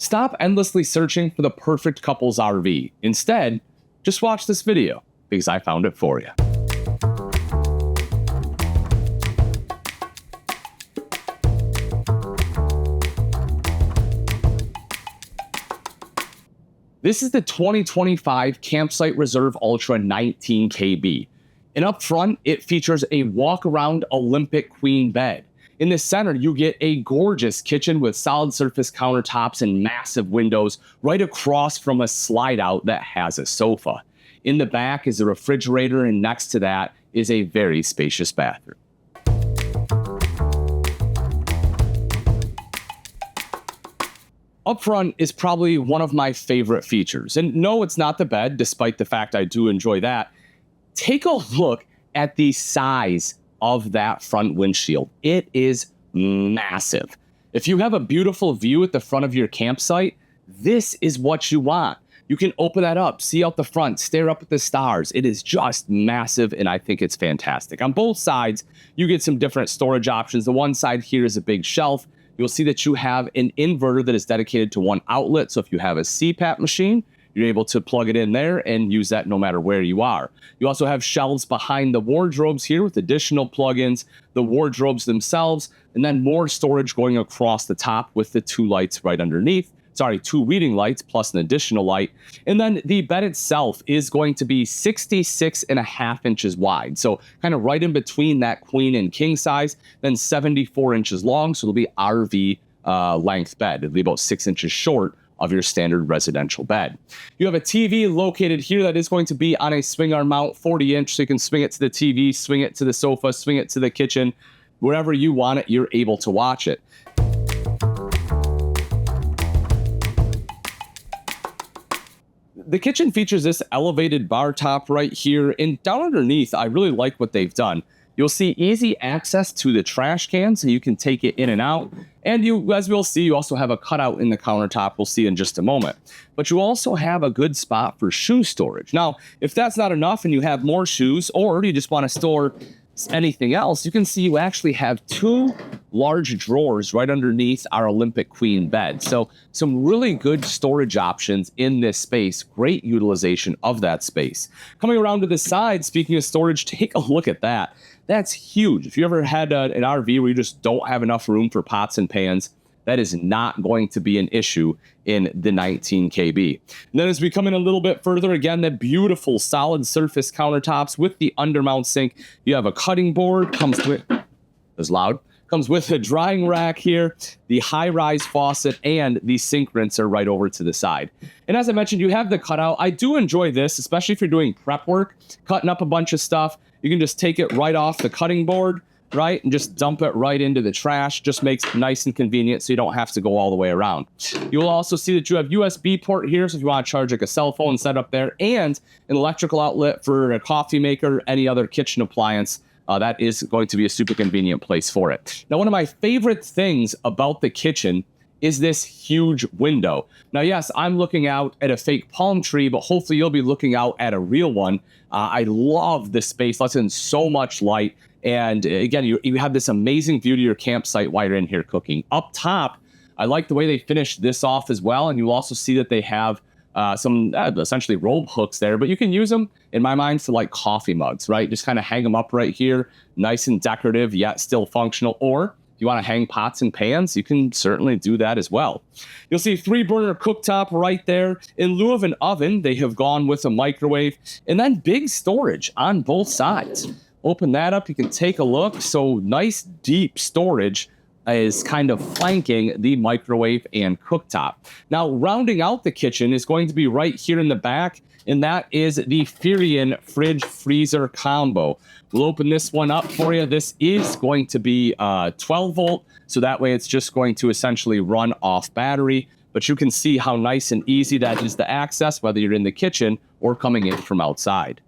Stop endlessly searching for the perfect couple's RV. Instead, just watch this video because I found it for you. This is the 2025 Campsite Reserve Ultra 19 KB. And up front, it features a walk-around Olympic queen bed. In the center, you get a gorgeous kitchen with solid surface countertops and massive windows right across from a slide-out that has a sofa. In the back is a refrigerator, and next to that is a very spacious bathroom. Up front is probably one of my favorite features. And no, it's not the bed, despite the fact I do enjoy that. Take a look at the size of that front windshield. It is massive. If you have a beautiful view at the front of your campsite, this is what you want. You can open that up, see out the front, stare up at the stars. It is just massive, and I think it's fantastic. On both sides, you get some different storage options. The one side here is a big shelf. You'll see that you have an inverter that is dedicated to one outlet. So if you have a CPAP machine, you're able to plug it in there and use that no matter where you are. You also have shelves behind the wardrobes here with additional plugins, the wardrobes themselves, and then more storage going across the top with the two lights right underneath. Sorry, two reading lights plus an additional light. And then the bed itself is going to be 66.5 inches wide. So kind of right in between that queen and king size, then 74 inches long. So it'll be RV length bed. It'll be about 6 inches short of your standard residential bed. You have a TV located here that is going to be on a swing arm mount, 40-inch, so you can swing it to the TV, swing it to the sofa, swing it to the kitchen. Wherever you want it, you're able to watch it. The kitchen features this elevated bar top right here, and down underneath, I really like what they've done. You'll see easy access to the trash can, so you can take it in and out. And you, as we'll see, you also have a cutout in the countertop we'll see in just a moment. But you also have a good spot for shoe storage. Now, if that's not enough and you have more shoes, or you just want to store anything else, you can see you actually have two large drawers right underneath our Olympic Queen bed. So some really good storage options in this space. Great utilization of that space. Coming around to the side, speaking of storage, take a look at that. That's huge. If you ever had an RV where you just don't have enough room for pots and pans, that is not going to be an issue in the 19 KB. And then as we come in a little bit further, again, the beautiful solid surface countertops with the undermount sink. You have a cutting board, comes with, it's loud, comes with a drying rack here, the high-rise faucet, and the sink rinser right over to the side. And as I mentioned, you have the cutout. I do enjoy this, especially if you're doing prep work, cutting up a bunch of stuff. You can just take it right off the cutting board, right, and just dump it right into the trash. Just makes it nice and convenient so you don't have to go all the way around. You'll also see that you have USB port here, so if you want to charge like a cell phone, set up there, and an electrical outlet for a coffee maker, any other kitchen appliance. That is going to be a super convenient place for it. Now, one of my favorite things about the kitchen is this huge window. Now, yes, I'm looking out at a fake palm tree, but hopefully you'll be looking out at a real one. I love this space, lets in so much light. And again, you have this amazing view to your campsite while you're in here cooking. Up top, I like the way they finished this off as well. And you'll also see that they have some essentially rope hooks there, but you can use them, in my mind, for like coffee mugs, right? Just kind of hang them up right here, nice and decorative, yet still functional. Or if you want to hang pots and pans, you can certainly do that as well. You'll see 3-burner cooktop right there. In lieu of an oven, they have gone with a microwave, and then big storage on both sides. Open that up, you can take a look. So nice deep storage is kind of flanking the microwave and cooktop. Now, rounding out the kitchen is going to be right here in the back, and that is the Furion fridge freezer combo. We'll open this one up for you. This is going to be 12 volt, so that way it's just going to essentially run off battery. But you can see how nice and easy that is to access, whether you're in the kitchen or coming in from outside.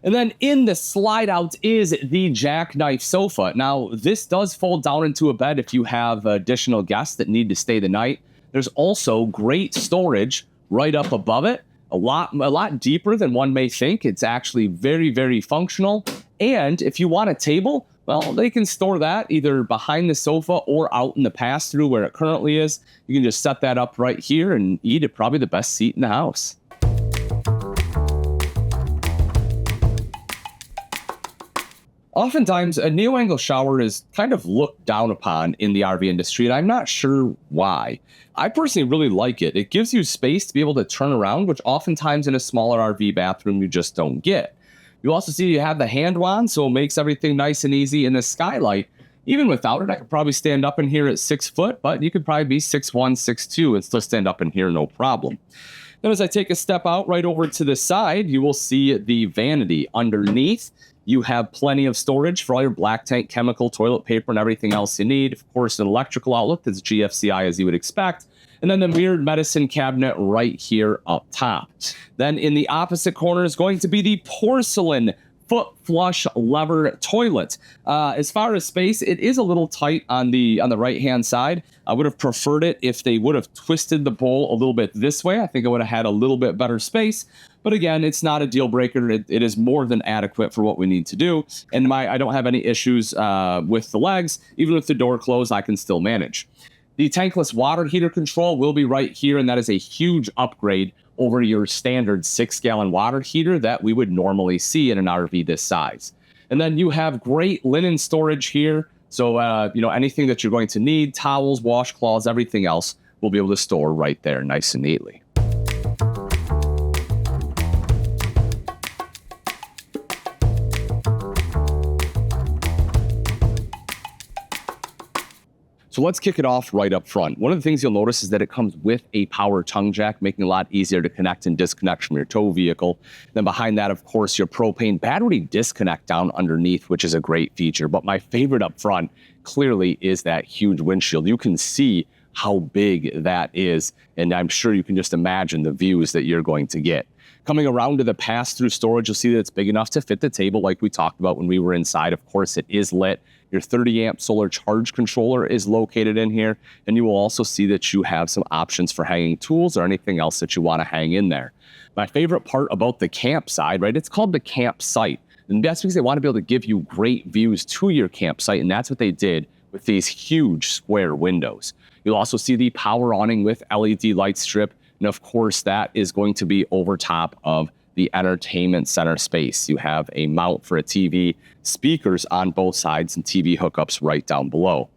And then in the slide out is the jackknife sofa. Now, this does fold down into a bed if you have additional guests that need to stay the night. There's also great storage right up above it, a lot deeper than one may think. It's actually very, very functional. And if you want a table, Well, they can store that either behind the sofa or out in the pass-through where it currently is. You can just set that up right here and eat at probably the best seat in the house. Oftentimes, a neo-angle shower is kind of looked down upon in the RV industry, and I'm not sure why. I personally really like it. It gives you space to be able to turn around, which oftentimes in a smaller RV bathroom you just don't get. You also see you have the hand wand, so it makes everything nice and easy. And the skylight, even without it, I could probably stand up in here at 6 foot, but you could probably be 6'1", 6'2", and still stand up in here, no problem. Then as I take a step out right over to the side, you will see the vanity. Underneath, you have plenty of storage for all your black tank chemical, toilet paper, and everything else you need. Of course, an electrical outlet that's GFCI as you would expect. And then the mirrored medicine cabinet right here up top. Then in the opposite corner is going to be the porcelain foot flush lever toilet. As far as space, it is a little tight on the right hand side. I would have preferred it if they would have twisted the bowl a little bit this way. I think I would have had a little bit better space. But again, it's not a deal breaker. It is more than adequate for what we need to do. And I don't have any issues with the legs. Even with the door closed, I can still manage. The tankless water heater control will be right here, and that is a huge upgrade over your standard 6-gallon water heater that we would normally see in an RV this size. And then you have great linen storage here. So, anything that you're going to need, towels, washcloths, everything else, we'll be able to store right there nice and neatly. So let's kick it off right up front. One of the things you'll notice is that it comes with a power tongue jack, making it a lot easier to connect and disconnect from your tow vehicle. Then behind that, of course, your propane battery disconnect down underneath, which is a great feature. But my favorite up front clearly is that huge windshield. You can see how big that is, and I'm sure you can just imagine the views that you're going to get. Coming around to the pass-through storage, you'll see that it's big enough to fit the table like we talked about when we were inside. Of course, it is lit. Your 30-amp solar charge controller is located in here, and you will also see that you have some options for hanging tools or anything else that you want to hang in there. My favorite part about the campsite, right, it's called the campsite, and that's because they want to be able to give you great views to your campsite, and that's what they did with these huge square windows. You'll also see the power awning with LED light strip, and of course, that is going to be over top of the entertainment center space. You have a mount for a TV, speakers on both sides, and TV hookups right down below.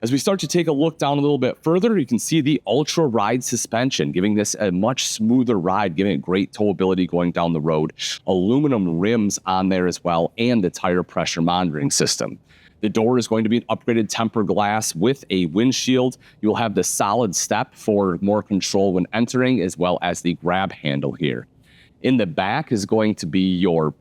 As we start to take a look down a little bit further, you can see the Ultra Ride suspension, giving this a much smoother ride, giving it great towability going down the road. Aluminum rims on there as well, and the tire pressure monitoring system. The door is going to be an upgraded tempered glass with a windshield. You'll have the solid step for more control when entering, as well as the grab handle here. In the back is going to be your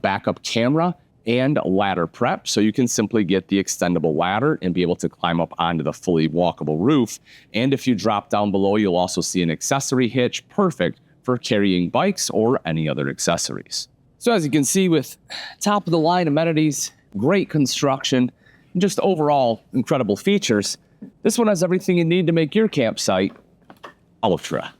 backup camera and ladder prep, so you can simply get the extendable ladder and be able to climb up onto the fully walkable roof. And if you drop down below, you'll also see an accessory hitch, perfect for carrying bikes or any other accessories. So as you can see, with top of the line amenities, great construction, and just overall incredible features, this one has everything you need to make your campsite ultra.